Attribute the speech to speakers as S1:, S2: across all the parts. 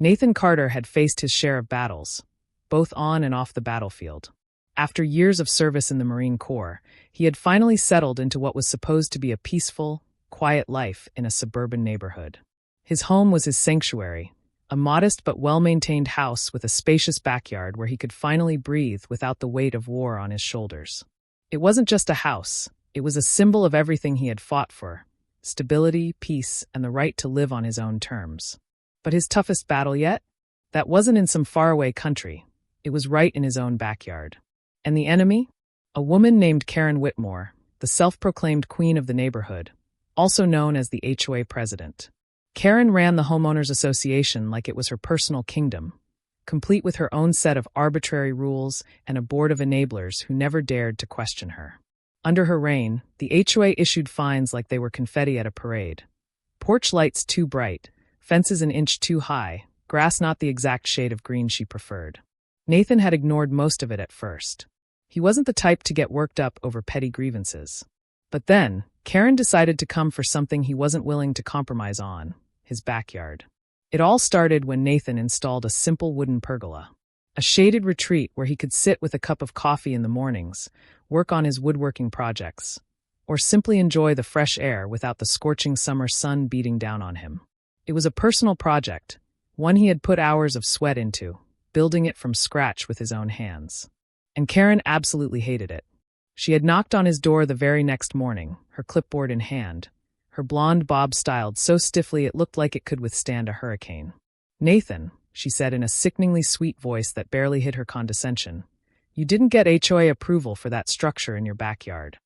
S1: Nathan Carter had faced his share of battles, both on and off the battlefield. After years of service in the Marine Corps, he had finally settled into what was supposed to be a peaceful, quiet life in a suburban neighborhood. His home was his sanctuary, a modest but well-maintained house with a spacious backyard where he could finally breathe without the weight of war on his shoulders. It wasn't just a house, it was a symbol of everything he had fought for: stability, peace, and the right to live on his own terms. But his toughest battle yet? That wasn't in some faraway country. It was right in his own backyard. And the enemy? A woman named Karen Whitmore, the self-proclaimed queen of the neighborhood, also known as the HOA president. Karen ran the homeowners association like it was her personal kingdom, complete with her own set of arbitrary rules and a board of enablers who never dared to question her. Under her reign, the HOA issued fines like they were confetti at a parade. Porch lights too bright, fences an inch too high, grass not the exact shade of green she preferred. Nathan had ignored most of it at first. He wasn't the type to get worked up over petty grievances. But then, Karen decided to come for something he wasn't willing to compromise on: his backyard. It all started when Nathan installed a simple wooden pergola, a shaded retreat where he could sit with a cup of coffee in the mornings, work on his woodworking projects, or simply enjoy the fresh air without the scorching summer sun beating down on him. It was a personal project, one he had put hours of sweat into, building it from scratch with his own hands. And Karen absolutely hated it. She had knocked on his door the very next morning, her clipboard in hand, her blonde bob styled so stiffly it looked like it could withstand a hurricane. "Nathan," she said in a sickeningly sweet voice that barely hid her condescension, "you didn't get HOA approval for that structure in your backyard."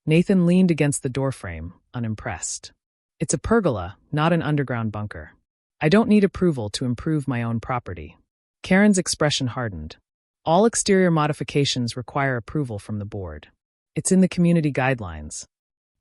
S1: Nathan leaned against the doorframe, unimpressed. "It's a pergola, not an underground bunker. I don't need approval to improve my own property." Karen's expression hardened. "All exterior modifications require approval from the board. It's in the community guidelines."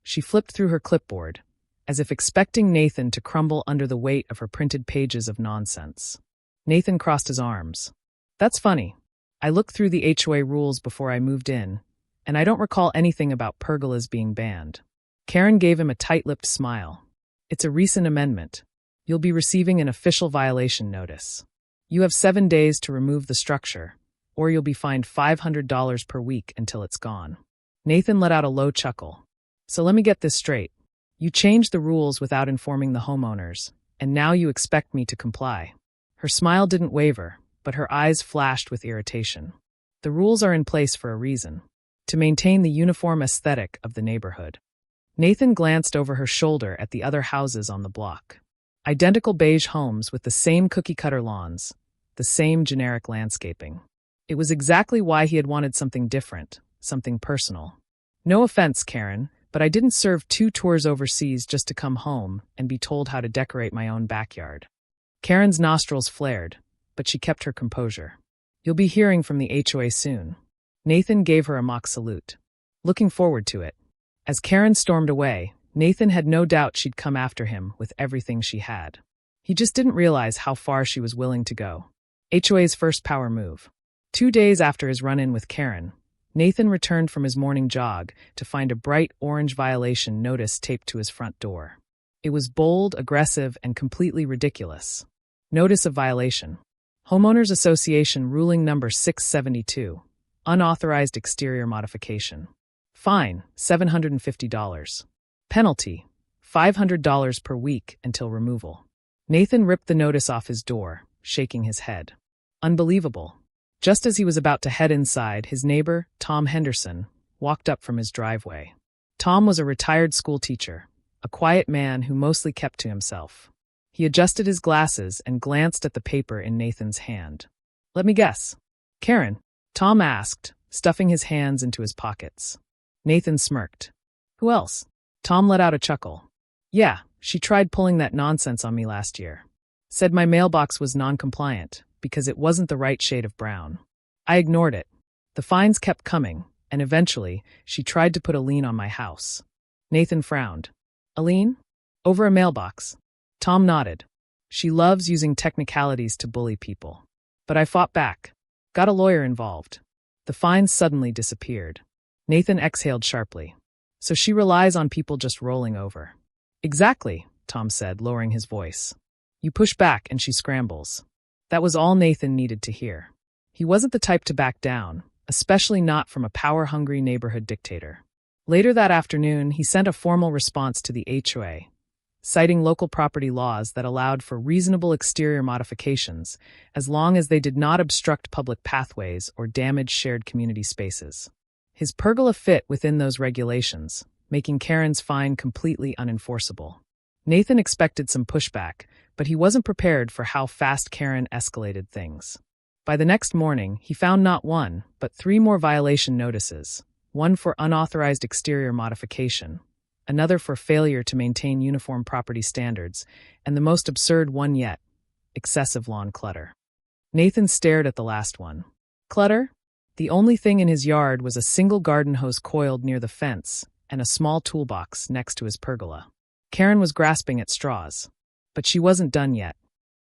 S1: She flipped through her clipboard, as if expecting Nathan to crumble under the weight of her printed pages of nonsense. Nathan crossed his arms. "That's funny. I looked through the HOA rules before I moved in, and I don't recall anything about pergolas being banned." Karen gave him a tight-lipped smile. "It's a recent amendment. You'll be receiving an official violation notice. You have 7 days to remove the structure, or you'll be fined $500 per week until it's gone." Nathan let out a low chuckle. "So let me get this straight. You changed the rules without informing the homeowners, and now you expect me to comply." Her smile didn't waver, but her eyes flashed with irritation. "The rules are in place for a reason: to maintain the uniform aesthetic of the neighborhood." Nathan glanced over her shoulder at the other houses on the block. Identical beige homes with the same cookie-cutter lawns, the same generic landscaping. It was exactly why he had wanted something different, something personal. "No offense, Karen, but I didn't serve 2 tours overseas just to come home and be told how to decorate my own backyard." Karen's nostrils flared, but she kept her composure. "You'll be hearing from the HOA soon." Nathan gave her a mock salute. "Looking forward to it." As Karen stormed away, Nathan had no doubt she'd come after him with everything she had. He just didn't realize how far she was willing to go. HOA's first power move. 2 days after his run-in with Karen, Nathan returned from his morning jog to find a bright orange violation notice taped to his front door. It was bold, aggressive, and completely ridiculous. Notice of violation. Homeowners Association Ruling Number 672. Unauthorized exterior modification. Fine, $750. Penalty, $500 per week until removal. Nathan ripped the notice off his door, shaking his head. Unbelievable. Just as he was about to head inside, his neighbor, Tom Henderson, walked up from his driveway. Tom was a retired school teacher, a quiet man who mostly kept to himself. He adjusted his glasses and glanced at the paper in Nathan's hand. "Let me guess. Karen?" Tom asked, stuffing his hands into his pockets. Nathan smirked. "Who else?" Tom let out a chuckle. "Yeah, she tried pulling that nonsense on me last year. Said my mailbox was non-compliant because it wasn't the right shade of brown. I ignored it. The fines kept coming, and eventually, she tried to put a lien on my house." Nathan frowned. "A lien? Over a mailbox?" Tom nodded. "She loves using technicalities to bully people. But I fought back. Got a lawyer involved. The fines suddenly disappeared." Nathan exhaled sharply. "So she relies on people just rolling over." "Exactly," Tom said, lowering his voice. "You push back and she scrambles. That was all Nathan needed to hear. He wasn't the type to back down, especially not from a power-hungry neighborhood dictator. Later that afternoon, he sent a formal response to the HOA, citing local property laws that allowed for reasonable exterior modifications as long as they did not obstruct public pathways or damage shared community spaces. His pergola fit within those regulations, making Karen's fine completely unenforceable. Nathan expected some pushback, but he wasn't prepared for how fast Karen escalated things. By the next morning, he found not one, but 3 more violation notices, one for unauthorized exterior modification, another for failure to maintain uniform property standards, and the most absurd one yet, excessive lawn clutter. Nathan stared at the last one. Clutter? The only thing in his yard was a single garden hose coiled near the fence and a small toolbox next to his pergola. Karen was grasping at straws. But she wasn't done yet.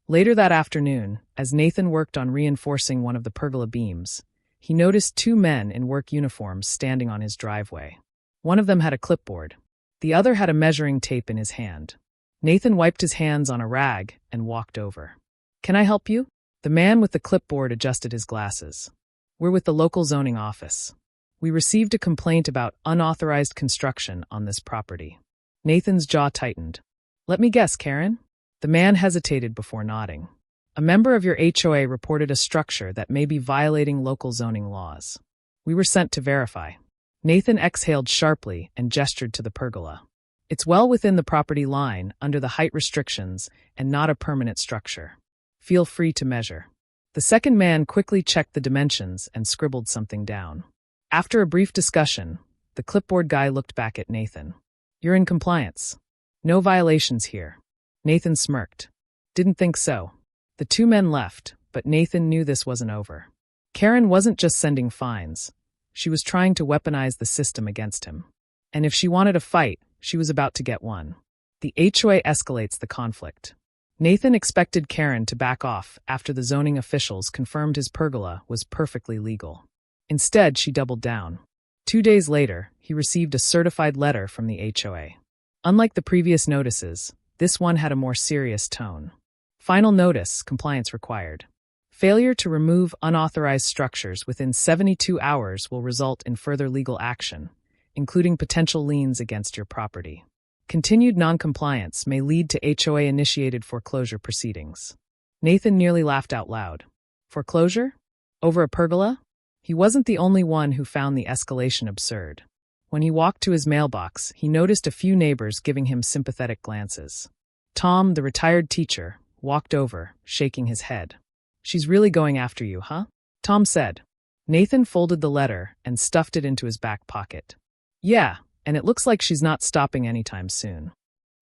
S1: Later that afternoon, as Nathan worked on reinforcing one of the pergola beams, he noticed 2 men in work uniforms standing on his driveway. One of them had a clipboard. The other had a measuring tape in his hand. Nathan wiped his hands on a rag and walked over. "Can I help you?" The man with the clipboard adjusted his glasses. "We're with the local zoning office. We received a complaint about unauthorized construction on this property." Nathan's jaw tightened. "Let me guess, Karen?" The man hesitated before nodding. "A member of your HOA reported a structure that may be violating local zoning laws. We were sent to verify." Nathan exhaled sharply and gestured to the pergola. "It's well within the property line, under the height restrictions, and not a permanent structure. Feel free to measure." The second man quickly checked the dimensions and scribbled something down. After a brief discussion, the clipboard guy looked back at Nathan. "You're in compliance. No violations here." Nathan smirked. "Didn't think so." The 2 men left, but Nathan knew this wasn't over. Karen wasn't just sending fines. She was trying to weaponize the system against him. And if she wanted a fight, she was about to get one. The HOA escalates the conflict. Nathan expected Karen to back off after the zoning officials confirmed his pergola was perfectly legal. Instead, she doubled down. 2 days later, he received a certified letter from the HOA. Unlike the previous notices, this one had a more serious tone. Final notice, compliance required. Failure to remove unauthorized structures within 72 hours will result in further legal action, including potential liens against your property. Continued noncompliance may lead to HOA-initiated foreclosure proceedings. Nathan nearly laughed out loud. Foreclosure? Over a pergola? He wasn't the only one who found the escalation absurd. When he walked to his mailbox, he noticed a few neighbors giving him sympathetic glances. Tom, the retired teacher, walked over, shaking his head. "She's really going after you, huh?" Tom said. Nathan folded the letter and stuffed it into his back pocket. "Yeah, and it looks like she's not stopping anytime soon."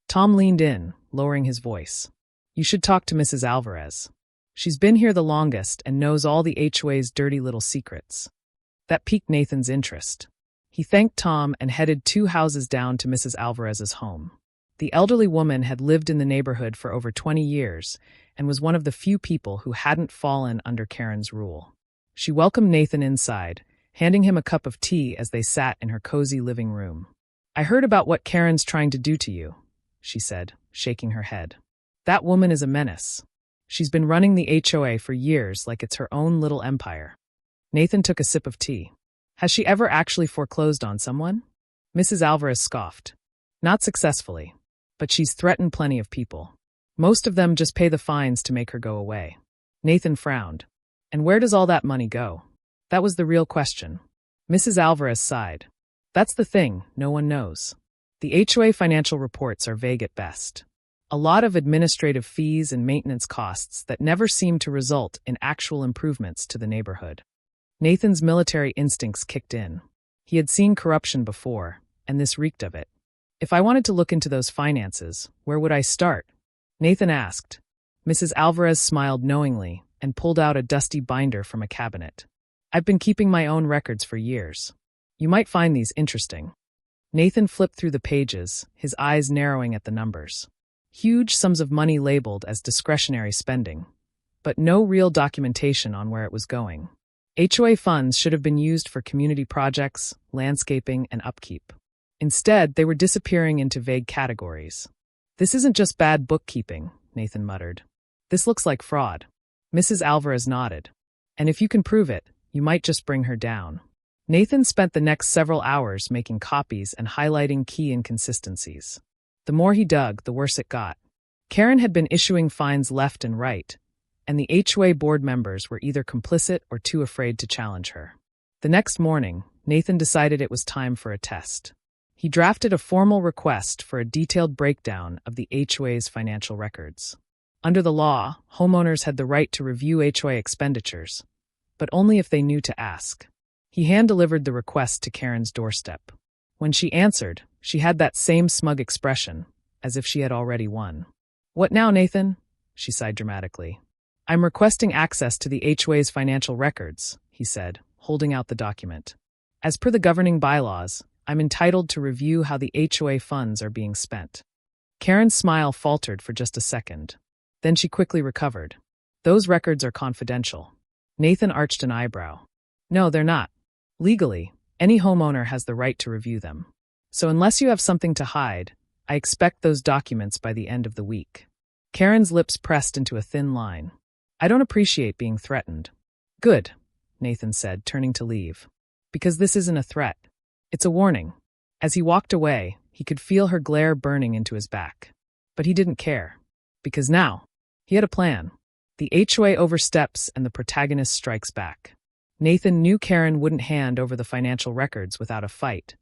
S1: Tom leaned in, lowering his voice. "You should talk to Mrs. Alvarez. She's been here the longest and knows all the HOA's dirty little secrets." That piqued Nathan's interest. He thanked Tom and headed 2 houses down to Mrs. Alvarez's home. The elderly woman had lived in the neighborhood for over 20 years and was one of the few people who hadn't fallen under Karen's rule. She welcomed Nathan inside, handing him a cup of tea as they sat in her cozy living room. "I heard about what Karen's trying to do to you," she said, shaking her head. "That woman is a menace. She's been running the HOA for years like it's her own little empire." Nathan took a sip of tea. "Has she ever actually foreclosed on someone?" Mrs. Alvarez scoffed. "Not successfully. But she's threatened plenty of people. Most of them just pay the fines to make her go away." Nathan frowned. "And where does all that money go?" That was the real question. Mrs. Alvarez sighed. "That's the thing, no one knows. The HOA financial reports are vague at best. A lot of administrative fees and maintenance costs that never seem to result in actual improvements to the neighborhood." Nathan's military instincts kicked in. He had seen corruption before, and this reeked of it. "If I wanted to look into those finances, where would I start?" Nathan asked. Mrs. Alvarez smiled knowingly and pulled out a dusty binder from a cabinet. "I've been keeping my own records for years. You might find these interesting." Nathan flipped through the pages, his eyes narrowing at the numbers. Huge sums of money labeled as discretionary spending, but no real documentation on where it was going. HOA funds should have been used for community projects, landscaping, and upkeep. Instead, they were disappearing into vague categories. "This isn't just bad bookkeeping," Nathan muttered. "This looks like fraud." Mrs. Alvarez nodded. And if you can prove it, you might just bring her down. Nathan spent the next several hours making copies and highlighting key inconsistencies. The more he dug, the worse it got. Karen had been issuing fines left and right, and the HOA board members were either complicit or too afraid to challenge her. The next morning, Nathan decided it was time for a test. He drafted a formal request for a detailed breakdown of the HOA's financial records. Under the law, homeowners had the right to review HOA expenditures, but only if they knew to ask. He hand-delivered the request to Karen's doorstep. When she answered, she had that same smug expression, as if she had already won. "What now, Nathan?" she sighed dramatically. "I'm requesting access to the HOA's financial records," he said, holding out the document. "As per the governing bylaws, I'm entitled to review how the HOA funds are being spent." Karen's smile faltered for just a second. Then she quickly recovered. "Those records are confidential." Nathan arched an eyebrow. "No, they're not. Legally, any homeowner has the right to review them. So unless you have something to hide, I expect those documents by the end of the week." Karen's lips pressed into a thin line. "I don't appreciate being threatened." "Good," Nathan said, turning to leave. "Because this isn't a threat. It's a warning." As he walked away, he could feel her glare burning into his back. But he didn't care. Because now, he had a plan. The HOA oversteps and the protagonist strikes back. Nathan knew Karen wouldn't hand over the financial records without a fight,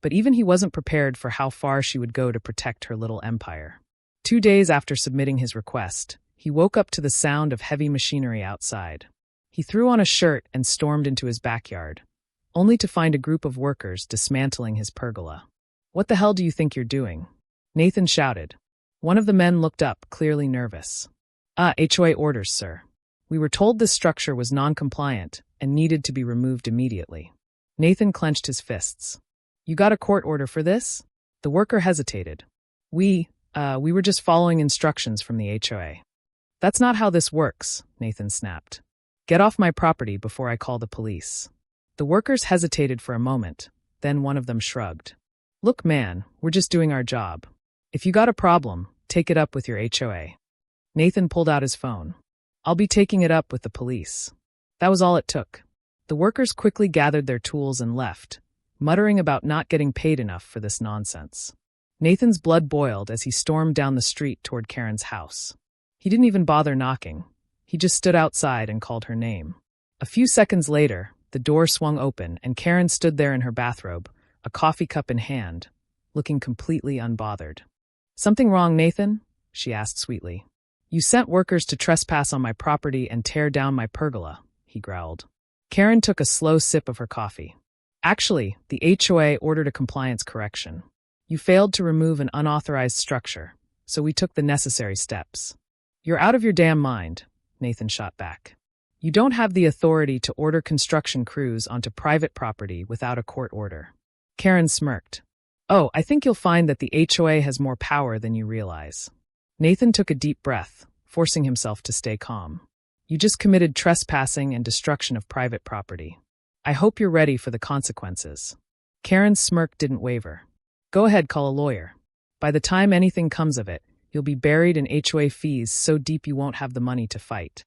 S1: but even he wasn't prepared for how far she would go to protect her little empire. 2 days after submitting his request, he woke up to the sound of heavy machinery outside. He threw on a shirt and stormed into his backyard, only to find a group of workers dismantling his pergola. "What the hell do you think you're doing?" Nathan shouted. One of the men looked up, clearly nervous. HOA orders, sir. We were told this structure was non-compliant and needed to be removed immediately." Nathan clenched his fists. "You got a court order for this?" The worker hesitated. We were just following instructions from the HOA." "That's not how this works," Nathan snapped. "Get off my property before I call the police." The workers hesitated for a moment, then one of them shrugged. "Look, man, we're just doing our job. If you got a problem, take it up with your HOA." Nathan pulled out his phone. "I'll be taking it up with the police." That was all it took. The workers quickly gathered their tools and left, muttering about not getting paid enough for this nonsense. Nathan's blood boiled as he stormed down the street toward Karen's house. He didn't even bother knocking. He just stood outside and called her name. A few seconds later, the door swung open and Karen stood there in her bathrobe, a coffee cup in hand, looking completely unbothered. "Something wrong, Nathan?" she asked sweetly. "You sent workers to trespass on my property and tear down my pergola," he growled. Karen took a slow sip of her coffee. "Actually, the HOA ordered a compliance correction. You failed to remove an unauthorized structure, so we took the necessary steps." "You're out of your damn mind," Nathan shot back. "You don't have the authority to order construction crews onto private property without a court order." Karen smirked. "Oh, I think you'll find that the HOA has more power than you realize." Nathan took a deep breath, forcing himself to stay calm. "You just committed trespassing and destruction of private property. I hope you're ready for the consequences." Karen's smirk didn't waver. "Go ahead, call a lawyer. By the time anything comes of it, you'll be buried in HOA fees so deep you won't have the money to fight."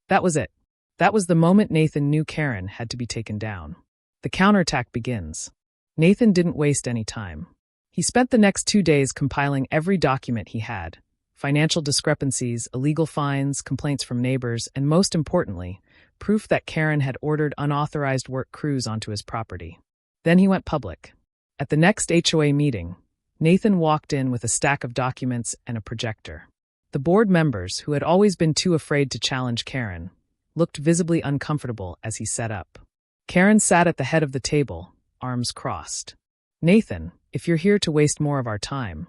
S1: That was it. That was the moment Nathan knew Karen had to be taken down. The counterattack begins. Nathan didn't waste any time. He spent the next 2 days compiling every document he had: financial discrepancies, illegal fines, complaints from neighbors, and most importantly, proof that Karen had ordered unauthorized work crews onto his property. Then he went public. At the next HOA meeting, Nathan walked in with a stack of documents and a projector. The board members, who had always been too afraid to challenge Karen, looked visibly uncomfortable as he sat up. Karen sat at the head of the table, arms crossed. "Nathan, if you're here to waste more of our time."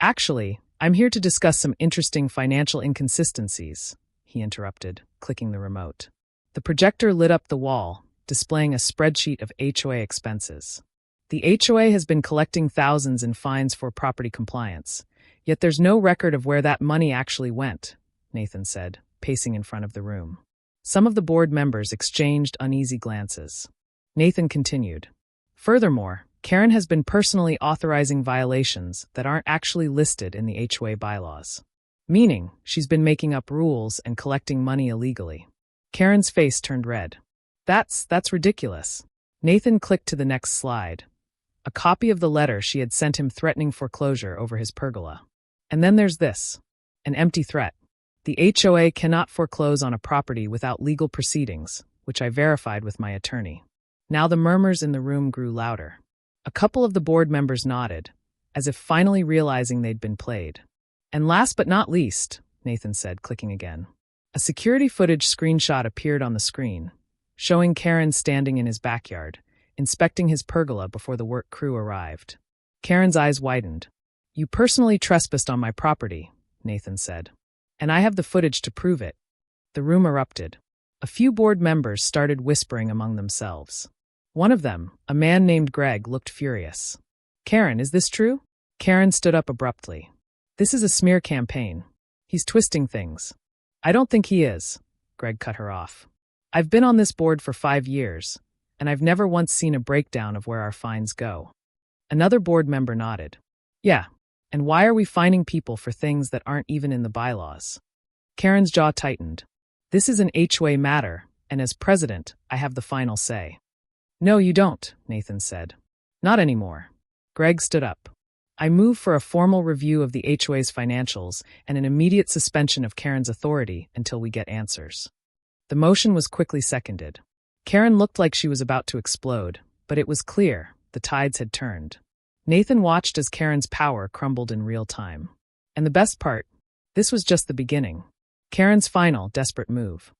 S1: "Actually, I'm here to discuss some interesting financial inconsistencies," he interrupted, clicking the remote. The projector lit up the wall, displaying a spreadsheet of HOA expenses. "The HOA has been collecting thousands in fines for property compliance, yet there's no record of where that money actually went," Nathan said, pacing in front of the room. Some of the board members exchanged uneasy glances. Nathan continued. "Furthermore, Karen has been personally authorizing violations that aren't actually listed in the HOA bylaws. Meaning, she's been making up rules and collecting money illegally. Karen's face turned red. That's ridiculous. Nathan clicked to the next slide. A copy of the letter she had sent him threatening foreclosure over his pergola. And then there's this. An empty threat. The HOA cannot foreclose on a property without legal proceedings, which I verified with my attorney. Now the murmurs in the room grew louder. A couple of the board members nodded, as if finally realizing they'd been played. And last but not least, Nathan said, clicking again. A security footage screenshot appeared on the screen, showing Karen standing in his backyard, inspecting his pergola before the work crew arrived. Karen's eyes widened. You personally trespassed on my property, Nathan said. And I have the footage to prove it. The room erupted. A few board members started whispering among themselves. One of them, a man named Greg, looked furious. Karen, is this true? Karen stood up abruptly. This is a smear campaign. He's twisting things. I don't think he is. Greg cut her off. I've been on this board for 5 years, and I've never once seen a breakdown of where our fines go. Another board member nodded. Yeah, and why are we fining people for things that aren't even in the bylaws? Karen's jaw tightened. This is an HOA matter, and as president, I have the final say. No, you don't, Nathan said. Not anymore. Greg stood up. I move for a formal review of the HOA's financials and an immediate suspension of Karen's authority until we get answers. The motion was quickly seconded. Karen looked like she was about to explode, but it was clear the tides had turned. Nathan watched as Karen's power crumbled in real time. And the best part, this was just the beginning. Karen's final, desperate move.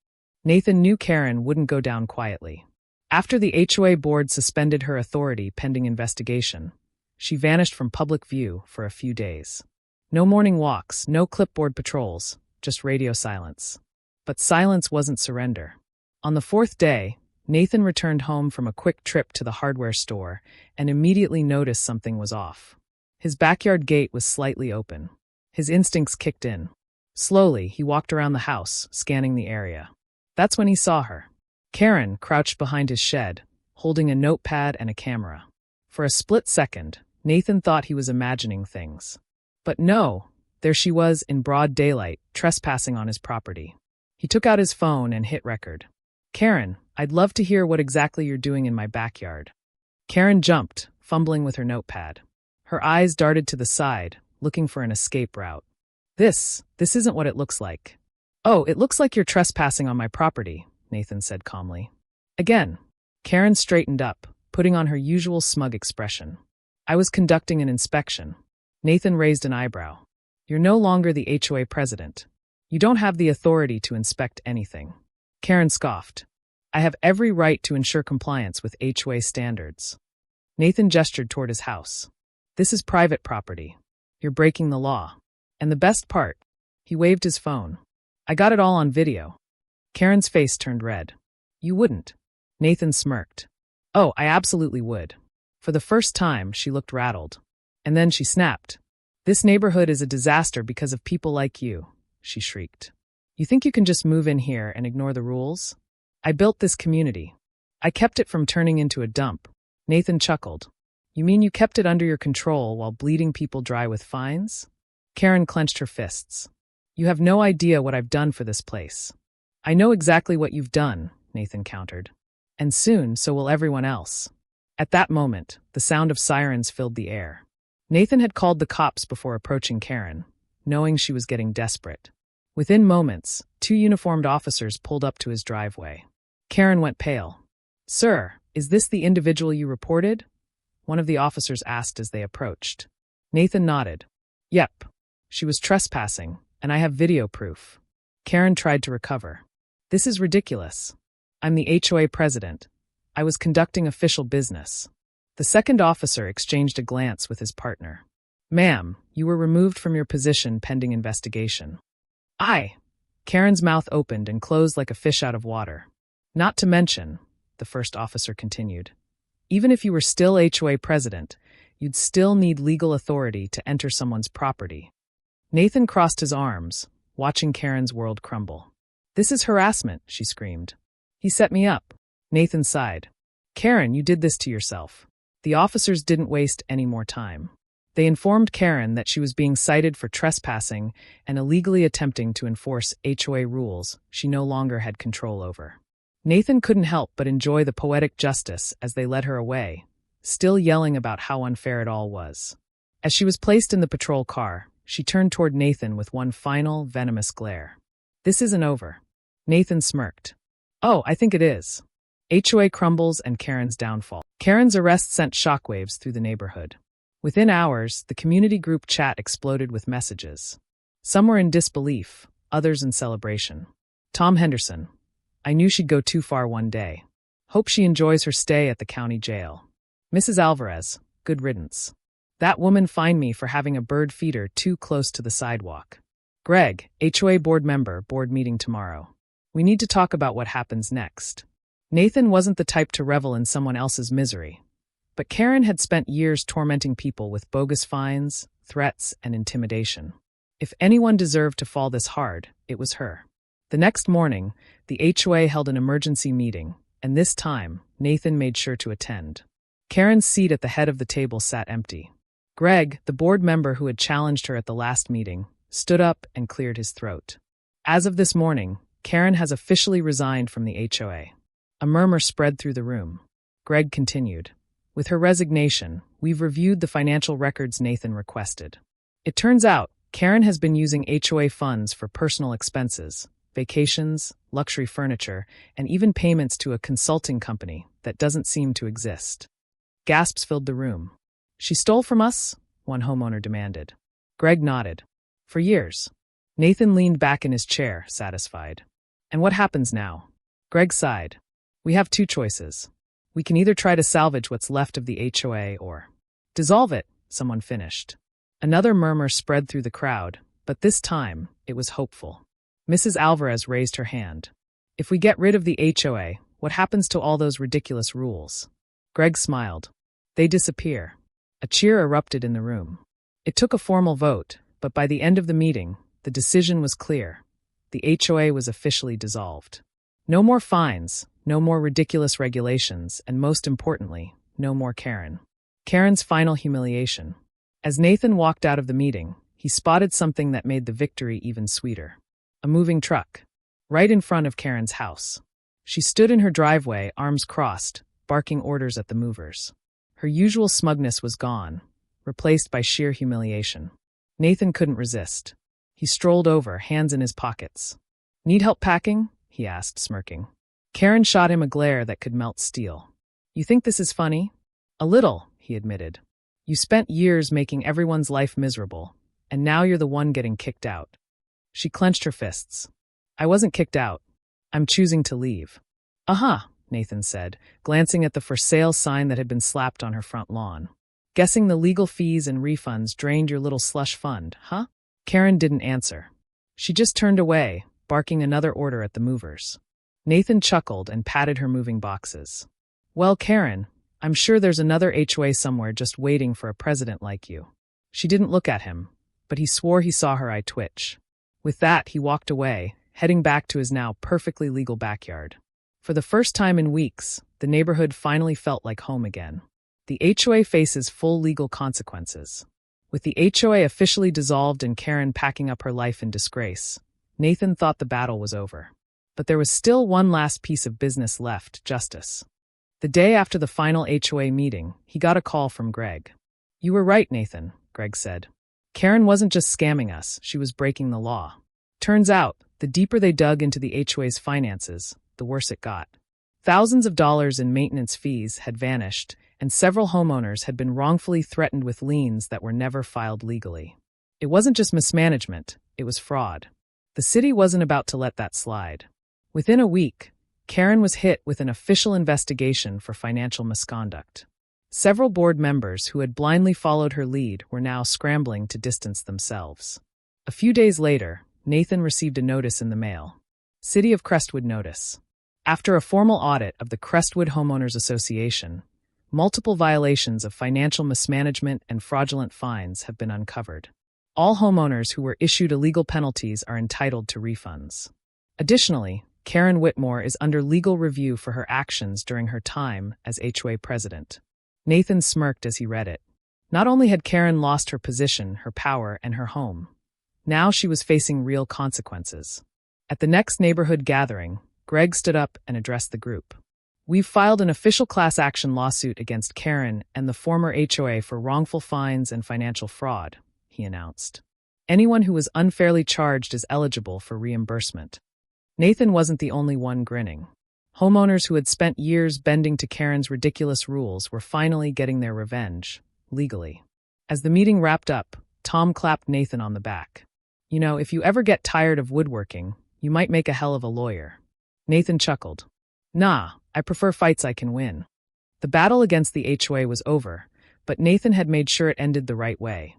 S1: Nathan knew Karen wouldn't go down quietly. After the HOA board suspended her authority pending investigation, she vanished from public view for a few days. No morning walks, no clipboard patrols, just radio silence. But silence wasn't surrender. On the 4th day, Nathan returned home from a quick trip to the hardware store and immediately noticed something was off. His backyard gate was slightly open. His instincts kicked in. Slowly, he walked around the house, scanning the area. That's when he saw her. Karen crouched behind his shed, holding a notepad and a camera. For a split second, Nathan thought he was imagining things. But no, there she was in broad daylight, trespassing on his property. He took out his phone and hit record. Karen, I'd love to hear what exactly you're doing in my backyard. Karen jumped, fumbling with her notepad. Her eyes darted to the side, looking for an escape route. This isn't what it looks like. Oh, it looks like you're trespassing on my property, Nathan said calmly. Again, Karen straightened up, putting on her usual smug expression. I was conducting an inspection. Nathan raised an eyebrow. You're no longer the HOA president. You don't have the authority to inspect anything. Karen scoffed. I have every right to ensure compliance with HOA standards. Nathan gestured toward his house. This is private property. You're breaking the law. And the best part, he waved his phone. I got it all on video. Karen's face turned red. You wouldn't. Nathan smirked. Oh, I absolutely would. For the first time, she looked rattled. And then she snapped. This neighborhood is a disaster because of people like you, she shrieked. You think you can just move in here and ignore the rules? I built this community. I kept it from turning into a dump. Nathan chuckled. You mean you kept it under your control while bleeding people dry with fines? Karen clenched her fists. You have no idea what I've done for this place. I know exactly what you've done, Nathan countered. And soon, so will everyone else. At that moment, the sound of sirens filled the air. Nathan had called the cops before approaching Karen, knowing she was getting desperate. Within moments, 2 uniformed officers pulled up to his driveway. Karen went pale. Sir, is this the individual you reported? One of the officers asked as they approached. Nathan nodded. Yep. She was trespassing, and I have video proof. Karen tried to recover. This is ridiculous. I'm the HOA president. I was conducting official business. The second officer exchanged a glance with his partner. Ma'am, you were removed from your position pending investigation. Karen's mouth opened and closed like a fish out of water. Not to mention, the first officer continued, even if you were still HOA president, you'd still need legal authority to enter someone's property. Nathan crossed his arms, watching Karen's world crumble. This is harassment, she screamed. He set me up. Nathan sighed. Karen, you did this to yourself. The officers didn't waste any more time. They informed Karen that she was being cited for trespassing and illegally attempting to enforce HOA rules she no longer had control over. Nathan couldn't help but enjoy the poetic justice as they led her away, still yelling about how unfair it all was. As she was placed in the patrol car, she turned toward Nathan with one final, venomous glare. "This isn't over." Nathan smirked. "Oh, I think it is." HOA crumbles and Karen's downfall. Karen's arrest sent shockwaves through the neighborhood. Within hours, the community group chat exploded with messages. Some were in disbelief, others in celebration. Tom Henderson. "I knew she'd go too far one day. Hope she enjoys her stay at the county jail." Mrs. Alvarez. "Good riddance. That woman fined me for having a bird feeder too close to the sidewalk." Greg, HOA board member, board meeting tomorrow. "We need to talk about what happens next." Nathan wasn't the type to revel in someone else's misery. But Karen had spent years tormenting people with bogus fines, threats, and intimidation. If anyone deserved to fall this hard, it was her. The next morning, the HOA held an emergency meeting, and this time, Nathan made sure to attend. Karen's seat at the head of the table sat empty. Greg, the board member who had challenged her at the last meeting, stood up and cleared his throat. "As of this morning, Karen has officially resigned from the HOA." A murmur spread through the room. Greg continued. "With her resignation, we've reviewed the financial records Nathan requested. It turns out Karen has been using HOA funds for personal expenses, vacations, luxury furniture, and even payments to a consulting company that doesn't seem to exist." Gasps filled the room. "She stole from us?" one homeowner demanded. Greg nodded. "For years." Nathan leaned back in his chair, satisfied. "And what happens now?" Greg sighed. "We have two choices. We can either try to salvage what's left of the HOA or dissolve it," someone finished. Another murmur spread through the crowd, but this time, it was hopeful. Mrs. Alvarez raised her hand. "If we get rid of the HOA, what happens to all those ridiculous rules?" Greg smiled. "They disappear." A cheer erupted in the room. It took a formal vote, but by the end of the meeting, the decision was clear. The HOA was officially dissolved. No more fines, no more ridiculous regulations, and most importantly, no more Karen. Karen's final humiliation. As Nathan walked out of the meeting, he spotted something that made the victory even sweeter. A moving truck. Right in front of Karen's house. She stood in her driveway, arms crossed, barking orders at the movers. Her usual smugness was gone, replaced by sheer humiliation. Nathan couldn't resist. He strolled over, hands in his pockets. "Need help packing?" he asked, smirking. Karen shot him a glare that could melt steel. "You think this is funny?" "A little," he admitted. "You spent years making everyone's life miserable, and now you're the one getting kicked out." She clenched her fists. "I wasn't kicked out. I'm choosing to leave." "Uh-huh," Nathan said, glancing at the for sale sign that had been slapped on her front lawn. "Guessing the legal fees and refunds drained your little slush fund, huh?" Karen didn't answer. She just turned away, barking another order at the movers. Nathan chuckled and patted her moving boxes. "Well, Karen, I'm sure there's another HOA somewhere just waiting for a president like you." She didn't look at him, but he swore he saw her eye twitch. With that, he walked away, heading back to his now perfectly legal backyard. For the first time in weeks, the neighborhood finally felt like home again. The HOA faces full legal consequences. With the HOA officially dissolved and Karen packing up her life in disgrace, Nathan thought the battle was over. But there was still one last piece of business left: justice. The day after the final HOA meeting, he got a call from Greg. "You were right, Nathan," Greg said. "Karen wasn't just scamming us, she was breaking the law." Turns out, the deeper they dug into the HOA's finances, the worse it got. Thousands of dollars in maintenance fees had vanished, and several homeowners had been wrongfully threatened with liens that were never filed legally. It wasn't just mismanagement, it was fraud. The city wasn't about to let that slide. Within a week, Karen was hit with an official investigation for financial misconduct. Several board members who had blindly followed her lead were now scrambling to distance themselves. A few days later, Nathan received a notice in the mail. City of Crestwood notice. After a formal audit of the Crestwood Homeowners Association, multiple violations of financial mismanagement and fraudulent fines have been uncovered. All homeowners who were issued illegal penalties are entitled to refunds. Additionally, Karen Whitmore is under legal review for her actions during her time as HOA president. Nathan smirked as he read it. Not only had Karen lost her position, her power, and her home, now she was facing real consequences. At the next neighborhood gathering, Greg stood up and addressed the group. "We've filed an official class action lawsuit against Karen and the former HOA for wrongful fines and financial fraud," he announced. "Anyone who was unfairly charged is eligible for reimbursement." Nathan wasn't the only one grinning. Homeowners who had spent years bending to Karen's ridiculous rules were finally getting their revenge, legally. As the meeting wrapped up, Tom clapped Nathan on the back. "You know, if you ever get tired of woodworking, you might make a hell of a lawyer." Nathan chuckled. "Nah, I prefer fights I can win." The battle against the HOA was over, but Nathan had made sure it ended the right way,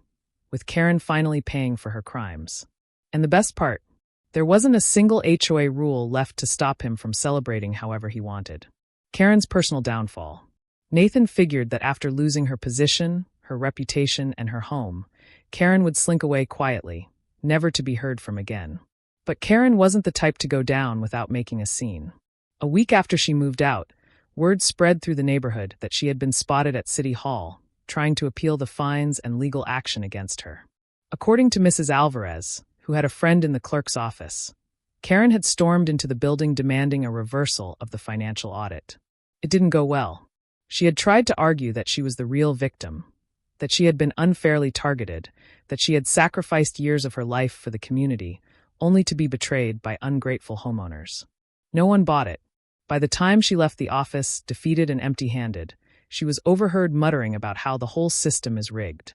S1: with Karen finally paying for her crimes. And the best part, there wasn't a single HOA rule left to stop him from celebrating however he wanted. Karen's personal downfall. Nathan figured that after losing her position, her reputation, and her home, Karen would slink away quietly, never to be heard from again. But Karen wasn't the type to go down without making a scene. A week after she moved out, word spread through the neighborhood that she had been spotted at City Hall, trying to appeal the fines and legal action against her. According to Mrs. Alvarez, who had a friend in the clerk's office, Karen had stormed into the building demanding a reversal of the financial audit. It didn't go well. She had tried to argue that she was the real victim, that she had been unfairly targeted, that she had sacrificed years of her life for the community, only to be betrayed by ungrateful homeowners. No one bought it. By the time she left the office, defeated and empty-handed, she was overheard muttering about how the whole system is rigged.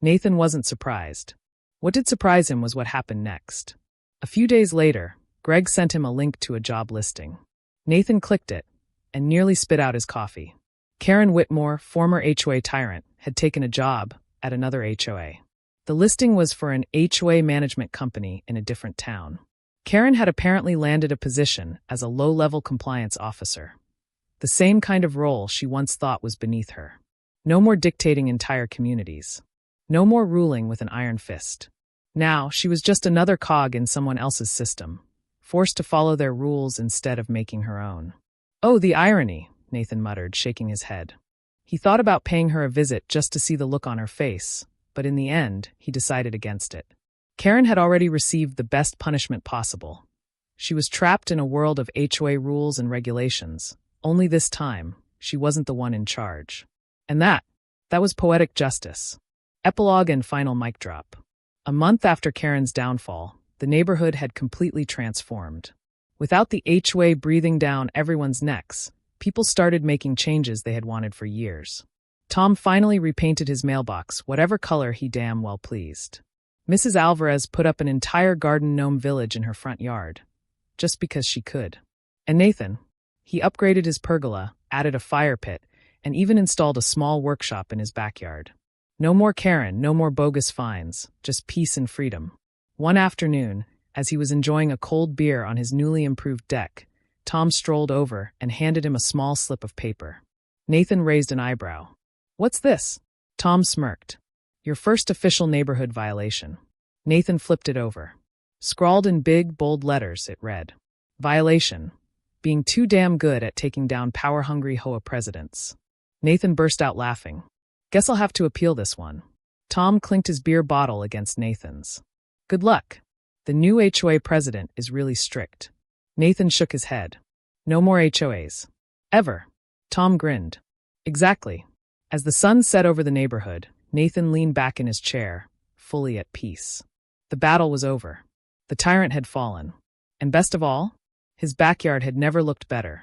S1: Nathan wasn't surprised. What did surprise him was what happened next. A few days later, Greg sent him a link to a job listing. Nathan clicked it and nearly spit out his coffee. Karen Whitmore, former HOA tyrant, had taken a job at another HOA. The listing was for an HOA management company in a different town. Karen had apparently landed a position as a low-level compliance officer, the same kind of role she once thought was beneath her. No more dictating entire communities. No more ruling with an iron fist. Now, she was just another cog in someone else's system, forced to follow their rules instead of making her own. "Oh, the irony," Nathan muttered, shaking his head. He thought about paying her a visit just to see the look on her face, but in the end, he decided against it. Karen had already received the best punishment possible. She was trapped in a world of HOA rules and regulations, only this time, she wasn't the one in charge. And that was poetic justice. Epilogue and final mic drop. A month after Karen's downfall, the neighborhood had completely transformed. Without the HOA breathing down everyone's necks, people started making changes they had wanted for years. Tom finally repainted his mailbox whatever color he damn well pleased. Mrs. Alvarez put up an entire garden gnome village in her front yard, just because she could. And Nathan, he upgraded his pergola, added a fire pit, and even installed a small workshop in his backyard. No more Karen, no more bogus fines, just peace and freedom. One afternoon, as he was enjoying a cold beer on his newly improved deck, Tom strolled over and handed him a small slip of paper. Nathan raised an eyebrow. "What's this?" Tom smirked. "Your first official neighborhood violation." Nathan flipped it over. Scrawled in big, bold letters, it read, "Violation. Being too damn good at taking down power-hungry HOA presidents." Nathan burst out laughing. "Guess I'll have to appeal this one." Tom clinked his beer bottle against Nathan's. "Good luck. The new HOA president is really strict." Nathan shook his head. "No more HOAs. Ever." Tom grinned. "Exactly." As the sun set over the neighborhood, Nathan leaned back in his chair, fully at peace. The battle was over. The tyrant had fallen. And best of all, his backyard had never looked better.